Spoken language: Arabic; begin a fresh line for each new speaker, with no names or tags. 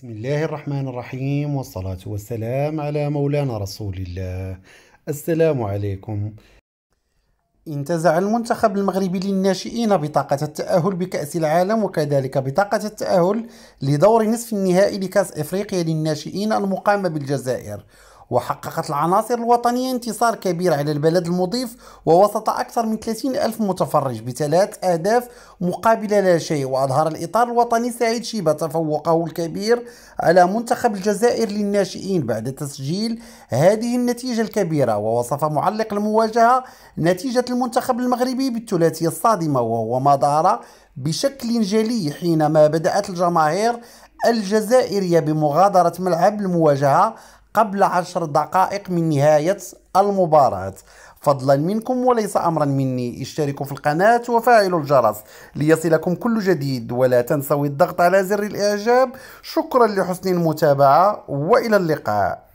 بسم الله الرحمن الرحيم، والصلاة والسلام على مولانا رسول الله. السلام عليكم. انتزع المنتخب المغربي للناشئين بطاقة التأهل بكأس العالم، وكذلك بطاقة التأهل لدور نصف النهائي لكأس إفريقيا للناشئين المقامة بالجزائر. وحققت العناصر الوطنية انتصار كبير على البلد المضيف ووسط أكثر من 30 ألف متفرج بثلاث أهداف مقابل لا شيء. وأظهر الإطار الوطني سعيد شيبة تفوقه الكبير على منتخب الجزائر للناشئين بعد تسجيل هذه النتيجة الكبيرة. ووصف معلق المواجهة نتيجة المنتخب المغربي بالثلاثية الصادمة، وهو ما ظهر بشكل جلي حينما بدأت الجماهير الجزائرية بمغادرة ملعب المواجهة قبل 10 دقائق من نهاية المباراة. فضلا منكم وليس أمرا مني، اشتركوا في القناة وفعلوا الجرس ليصلكم كل جديد، ولا تنسوا الضغط على زر الإعجاب. شكرا لحسن المتابعة وإلى اللقاء.